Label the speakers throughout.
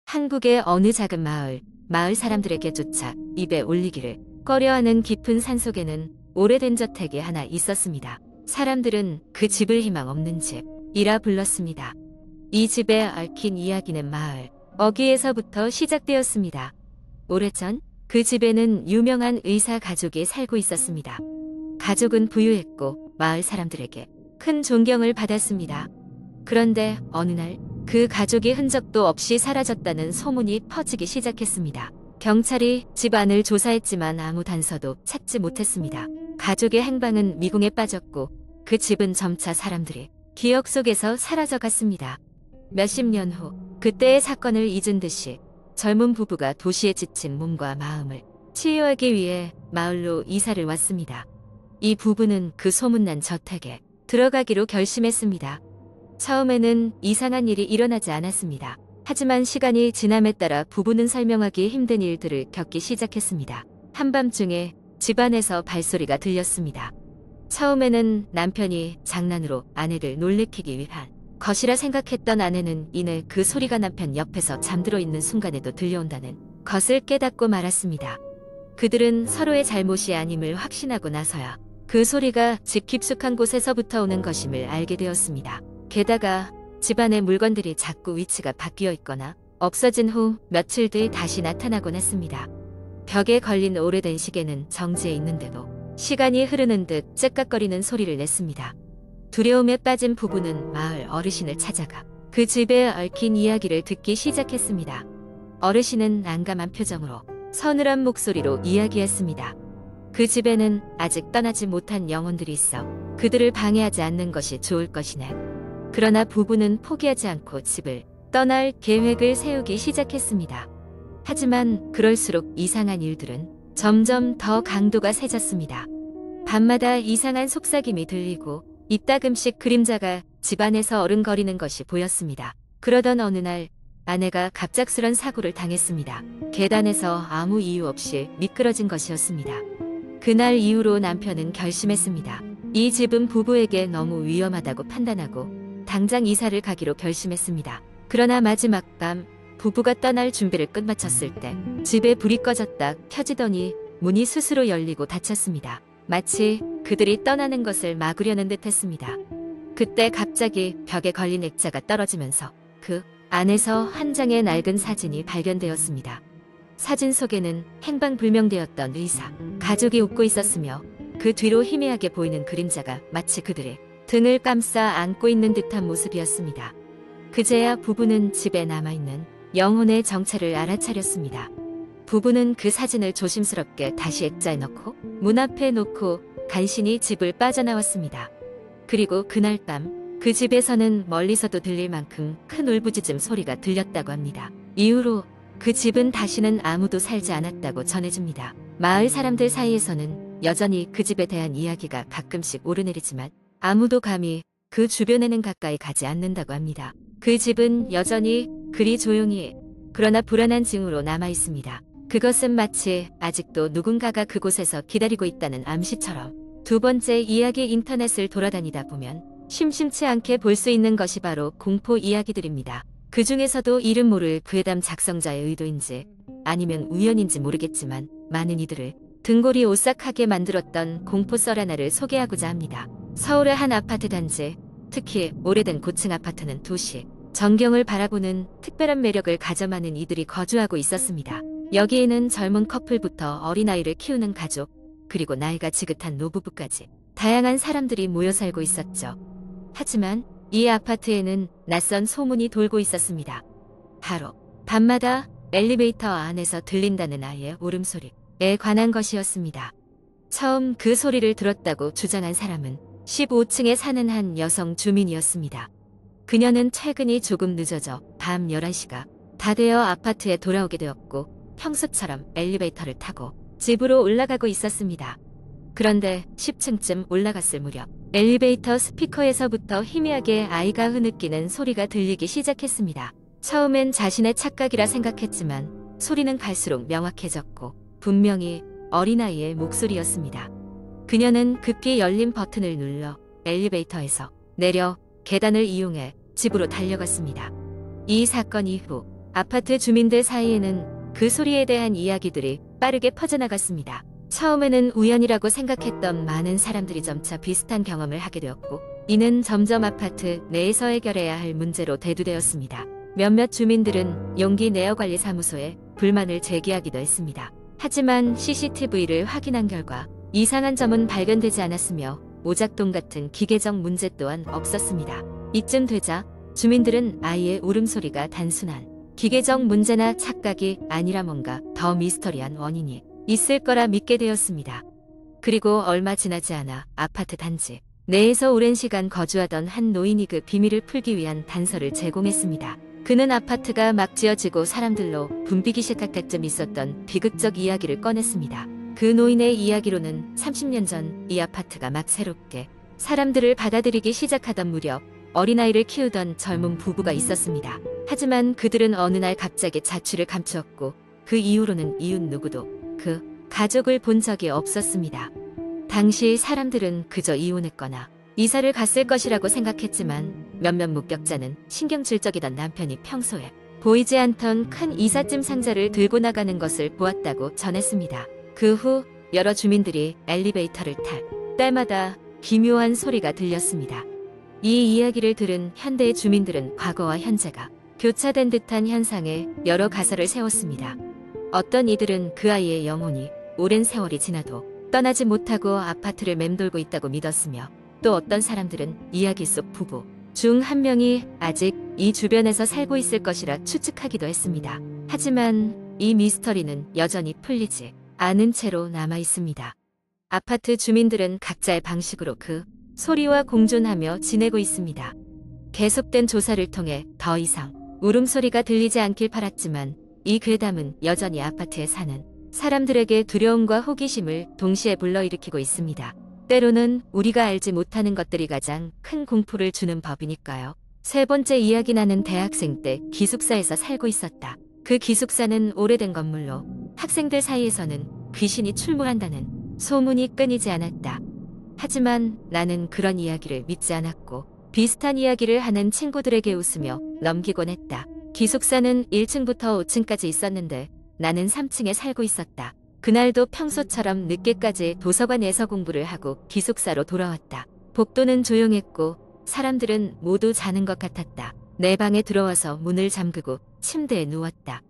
Speaker 1: 한국의 어느 작은 마을 사람들에게조차 입에 올리기를 꺼려하는 깊은 산속에는 오래된 저택이 하나 있었습니다. 사람들은 그 집을 희망 없는 집이라 불렀습니다. 이 집에 얽힌 이야기는 마을 어귀에서부터 시작되었습니다. 오래전 그 집에는 유명한 의사 가족이 살고 있었습니다. 가족은 부유했고 마을 사람들에게 큰 존경을 받았습니다. 그런데 어느 날 그 가족이 흔적도 없이 사라졌다는 소문이 퍼지기 시작했습니다. 경찰이 집안을 조사했지만 아무 단서도 찾지 못했습니다. 가족의 행방은 미궁에 빠졌고 그 집은 점차 사람들이 기억 속에서 사라져갔습니다. 몇십 년 후 그때의 사건을 잊은 듯이 젊은 부부가 도시에 지친 몸과 마음을 치유하기 위해 마을로 이사를 왔습니다. 이 부부는 그 소문난 저택에 들어가기로 결심했습니다. 처음에는 이상한 일이 일어나지 않았습니다. 하지만 시간이 지남에 따라 부부는 설명하기 힘든 일들을 겪기 시작했습니다. 한밤중에 집안에서 발소리가 들렸습니다. 처음에는 남편이 장난으로 아내를 놀래키기 위한 것이라 생각했던 아내는 이내 그 소리가 남편 옆에서 잠들어 있는 순간에도 들려온다는 것을 깨닫고 말았습니다. 그들은 서로의 잘못이 아님을 확신하고 나서야 그 소리가 집 깊숙한 곳에서부터 오는 것임을 알게 되었습니다. 게다가 집안의 물건들이 자꾸 위치가 바뀌어 있거나 없어진 후 며칠 뒤 다시 나타나곤 했습니다. 벽에 걸린 오래된 시계는 정지해 있는데도 시간이 흐르는 듯 째깍거리는 소리를 냈습니다. 두려움에 빠진 부부는 마을 어르신을 찾아가 그 집에 얽힌 이야기를 듣기 시작했습니다. 어르신은 난감한 표정으로 서늘한 목소리로 이야기했습니다. 그 집에는 아직 떠나지 못한 영혼들이 있어 그들을 방해하지 않는 것이 좋을 것이네. 그러나 부부는 포기하지 않고 집을 떠날 계획을 세우기 시작했습니다. 하지만 그럴수록 이상한 일들은 점점 더 강도가 세졌습니다. 밤마다 이상한 속삭임이 들리고 이따금씩 그림자가 집안에서 어른거리는 것이 보였습니다. 그러던 어느 날 아내가 갑작스런 사고를 당했습니다. 계단에서 아무 이유 없이 미끄러진 것이었습니다. 그날 이후로 남편은 결심했습니다. 이 집은 부부에게 너무 위험하다고 판단하고 당장 이사를 가기로 결심했습니다. 그러나 마지막 밤 부부가 떠날 준비를 끝마쳤을 때 집에 불이 꺼졌다 켜지더니 문이 스스로 열리고 닫혔습니다. 마치 그들이 떠나는 것을 막으려는 듯 했습니다. 그때 갑자기 벽에 걸린 액자가 떨어지면서 그 안에서 한 장의 낡은 사진이 발견되었습니다. 사진 속에는 행방불명되었던 의사 가족이 웃고 있었으며 그 뒤로 희미하게 보이는 그림자가 마치 그들의 등을 감싸 안고 있는 듯한 모습이었습니다. 그제야 부부는 집에 남아있는 영혼의 정체를 알아차렸습니다. 부부는 그 사진을 조심스럽게 다시 액자에 넣고 문 앞에 놓고 간신히 집을 빠져나왔습니다. 그리고 그날 밤 그 집에서는 멀리서도 들릴 만큼 큰 울부짖음 소리가 들렸다고 합니다. 이후로 그 집은 다시는 아무도 살지 않았다고 전해집니다. 마을 사람들 사이에서는 여전히 그 집에 대한 이야기가 가끔씩 오르내리지만 아무도 감히 그 주변에는 가까이 가지 않는다고 합니다. 그 집은 여전히 그리 조용히 그러나 불안한 징후로 남아 있습니다. 그것은 마치 아직도 누군가가 그곳에서 기다리고 있다는 암시처럼. 두 번째 이야기, 인터넷을 돌아다니다 보면 심심치 않게 볼 수 있는 것이 바로 공포 이야기들입니다. 그 중에서도 이름 모를 괴담 작성자의 의도인지 아니면 우연인지 모르겠지만 많은 이들을 등골이 오싹하게 만들었던 공포 썰 하나를 소개하고자 합니다. 서울의 한 아파트 단지, 특히 오래된 고층 아파트는 도시 전경을 바라보는 특별한 매력을 가져가는 이들이 거주하고 있었습니다. 여기에는 젊은 커플부터 어린아이를 키우는 가족, 그리고 나이가 지긋한 노부부까지 다양한 사람들이 모여 살고 있었죠. 하지만 이 아파트에는 낯선 소문이 돌고 있었습니다. 바로 밤마다 엘리베이터 안에서 들린다는 아이의 울음소리에 관한 것이었습니다. 처음 그 소리를 들었다고 주장한 사람은 15층에 사는 한 여성 주민이었습니다. 그녀는 퇴근이 조금 늦어져 밤 11시가 다 되어 아파트에 돌아오게 되었고 평소처럼 엘리베이터를 타고 집으로 올라가고 있었습니다. 그런데 10층쯤 올라갔을 무렵 엘리베이터 스피커에서부터 희미하게 아이가 흐느끼는 소리가 들리기 시작했습니다. 처음엔 자신의 착각이라 생각했지만 소리는 갈수록 명확해졌고 분명히 어린아이의 목소리였습니다. 그녀는 급히 열린 버튼을 눌러 엘리베이터에서 내려 계단을 이용해 집으로 달려갔습니다. 이 사건 이후 아파트 주민들 사이에는 그 소리에 대한 이야기들이 빠르게 퍼져나갔습니다. 처음에는 우연이라고 생각했던 많은 사람들이 점차 비슷한 경험을 하게 되었고, 이는 점점 아파트 내에서 해결해야 할 문제로 대두되었습니다. 몇몇 주민들은 용기 내어관리사무소에 불만을 제기하기도 했습니다. 하지만 CCTV를 확인한 결과 이상한 점은 발견되지 않았으며 오작동 같은 기계적 문제 또한 없었습니다. 이쯤 되자 주민들은 아이의 울음소리가 단순한 기계적 문제나 착각이 아니라 뭔가 더 미스터리한 원인이 있을 거라 믿게 되었습니다. 그리고 얼마 지나지 않아 아파트 단지 내에서 오랜 시간 거주하던 한 노인이 그 비밀을 풀기 위한 단서를 제공했습니다. 그는 아파트가 막 지어지고 사람들로 붐비기 시작할 때쯤 있었던 비극적 이야기를 꺼냈습니다. 그 노인의 이야기로는 30년 전 이 아파트가 막 새롭게 사람들을 받아들이기 시작하던 무렵 어린아이를 키우던 젊은 부부가 있었습니다. 하지만 그들은 어느 날 갑자기 자취를 감추었고 그 이후로는 이웃 누구도 그 가족을 본 적이 없었습니다. 당시 사람들은 그저 이혼했거나 이사를 갔을 것이라고 생각했지만 몇몇 목격자는 신경질적이던 남편이 평소에 보이지 않던 큰 이삿짐 상자를 들고 나가는 것을 보았다고 전했습니다. 그 후 여러 주민들이 엘리베이터를 탈 때마다 기묘한 소리가 들렸습니다. 이 이야기를 들은 현대의 주민들은 과거와 현재가 교차된 듯한 현상에 여러 가설을 세웠습니다. 어떤 이들은 그 아이의 영혼이 오랜 세월이 지나도 떠나지 못하고 아파트를 맴돌고 있다고 믿었으며, 또 어떤 사람들은 이야기 속 부부 중 한 명이 아직 이 주변에서 살고 있을 것이라 추측하기도 했습니다. 하지만 이 미스터리는 여전히 풀리지 않은 채로 남아 있습니다. 아파트 주민들은 각자의 방식으로 그 소리와 공존하며 지내고 있습니다. 계속된 조사를 통해 더 이상 울음소리가 들리지 않길 바랐지만 이 괴담은 여전히 아파트에 사는 사람들에게 두려움과 호기심을 동시에 불러일으키고 있습니다. 때로는 우리가 알지 못하는 것들이 가장 큰 공포를 주는 법이니까요. 세 번째 이야기. 나는 대학생 때 기숙사에서 살고 있었다. 그 기숙사는 오래된 건물로 학생들 사이에서는 귀신이 출몰한다는 소문이 끊이지 않았다. 하지만 나는 그런 이야기를 믿지 않았고 비슷한 이야기를 하는 친구들에게 웃으며 넘기곤 했다. 기숙사는 1층부터 5층까지 있었는데 나는 3층에 살고 있었다. 그날도 평소처럼 늦게까지 도서관에서 공부를 하고 기숙사로 돌아왔다. 복도는 조용했고 사람들은 모두 자는 것 같았다. 내 방에 들어와서 문을 잠그고 침대에 누웠다.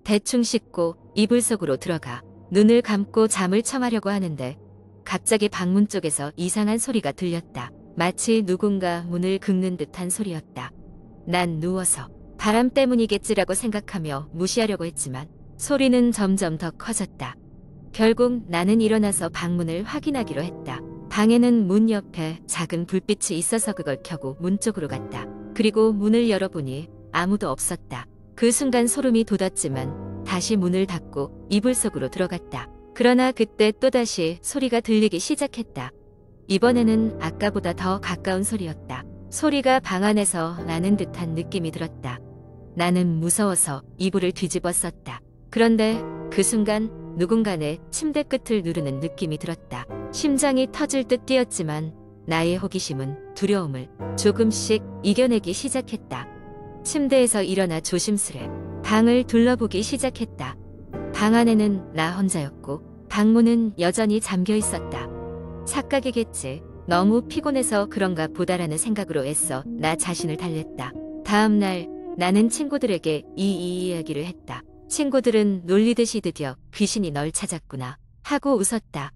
Speaker 1: 대충 씻고 이불 속으로 들어가 눈을 감고 잠을 청하려고 하는데 갑자기 방문 쪽에서 이상한 소리가 들렸다. 마치 누군가 문을 긁는 듯한 소리였다. 난 누워서 바람 때문이겠지라고 생각하며 무시하려고 했지만 소리는 점점 더 커졌다. 결국 나는 일어나서 방문을 확인하기로 했다. 방에는 문 옆에 작은 불빛이 있어서 그걸 켜고 문 쪽으로 갔다. 그리고 문을 열어보니 아무도 없었다. 그 순간 소름이 돋았지만 다시 문을 닫고 이불 속으로 들어갔다. 그러나 그때 또다시 소리가 들리기 시작했다. 이번에는 아까보다 더 가까운 소리였다. 소리가 방 안에서 나는 듯한 느낌이 들었다. 나는 무서워서 이불을 뒤집어 썼다. 그런데 그 순간 누군가 내 침대 끝을 누르는 느낌이 들었다. 심장이 터질 듯 뛰었지만 나의 호기심은 두려움을 조금씩 이겨내기 시작했다. 침대에서 일어나 조심스레 방을 둘러보기 시작했다. 방 안에는 나 혼자였고 방문은 여전히 잠겨 있었다. 착각이겠지. 너무 피곤해서 그런가 보다라는 생각으로 애써 나 자신을 달랬다. 다음 날 나는 친구들에게 이 이야기를 했다. 친구들은 놀리듯이 드디어 귀신이 널 찾았구나 하고 웃었다.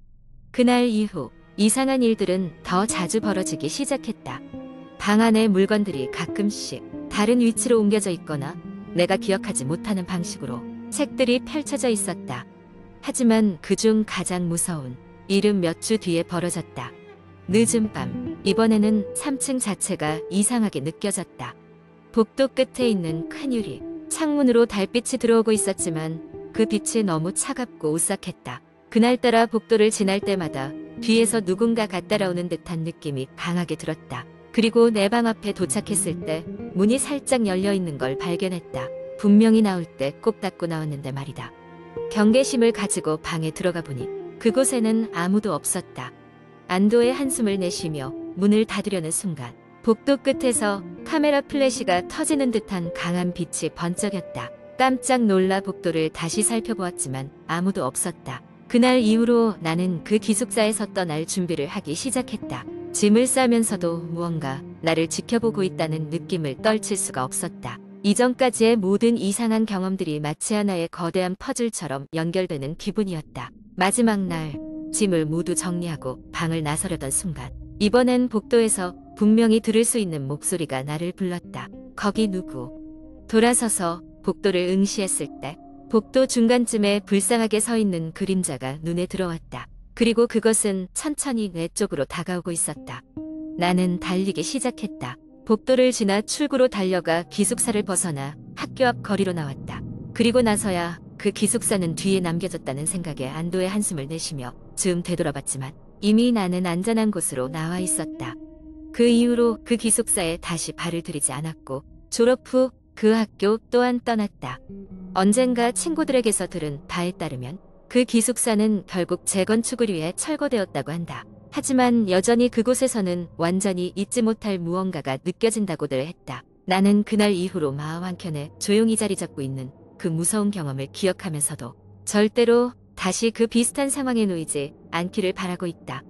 Speaker 1: 그날 이후 이상한 일들은 더 자주 벌어지기 시작했다. 방 안의 물건들이 가끔씩 다른 위치로 옮겨져 있거나 내가 기억하지 못하는 방식으로 책들이 펼쳐져 있었다. 하지만 그중 가장 무서운 일은 몇 주 뒤에 벌어졌다. 늦은 밤, 이번에는 3층 자체가 이상하게 느껴졌다. 복도 끝에 있는 큰 유리 창문으로 달빛이 들어오고 있었지만 그 빛이 너무 차갑고 오싹했다. 그날따라 복도를 지날 때마다 뒤에서 누군가가 따라오는 듯한 느낌이 강하게 들었다. 그리고 내 방 앞에 도착했을 때 문이 살짝 열려 있는 걸 발견했다. 분명히 나올 때 꼭 닫고 나왔는데 말이다. 경계심을 가지고 방에 들어가 보니 그곳에는 아무도 없었다. 안도의 한숨을 내쉬며 문을 닫으려는 순간 복도 끝에서 카메라 플래시가 터지는 듯한 강한 빛이 번쩍였다. 깜짝 놀라 복도를 다시 살펴보았지만 아무도 없었다. 그날 이후로 나는 그 기숙사에서 떠날 준비를 하기 시작했다. 짐을 싸면서도 무언가 나를 지켜보고 있다는 느낌을 떨칠 수가 없었다. 이전까지의 모든 이상한 경험들이 마치 하나의 거대한 퍼즐처럼 연결되는 기분이었다. 마지막 날 짐을 모두 정리하고 방을 나서려던 순간 이번엔 복도에서 분명히 들을 수 있는 목소리가 나를 불렀다. 거기 누구? 돌아서서 복도를 응시했을 때 복도 중간쯤에 불쌍하게 서 있는 그림자가 눈에 들어왔다. 그리고 그것은 천천히 내 쪽으로 다가오고 있었다. 나는 달리기 시작했다. 복도를 지나 출구로 달려가 기숙사를 벗어나 학교 앞 거리로 나왔다. 그리고 나서야 그 기숙사는 뒤에 남겨졌다는 생각에 안도의 한숨을 내쉬며 즈음 되돌아봤지만 이미 나는 안전한 곳으로 나와 있었다. 그 이후로 그 기숙사에 다시 발을 들이지 않았고 졸업 후 그 학교 또한 떠났다. 언젠가 친구들에게서 들은 바에 따르면 그 기숙사는 결국 재건축을 위해 철거되었다고 한다. 하지만 여전히 그곳에서는 완전히 잊지 못할 무언가가 느껴진다고들 했다. 나는 그날 이후로 마음 한켠에 조용히 자리 잡고 있는 그 무서운 경험을 기억하면서도 절대로 다시 그 비슷한 상황에 놓이지 않기를 바라고 있다.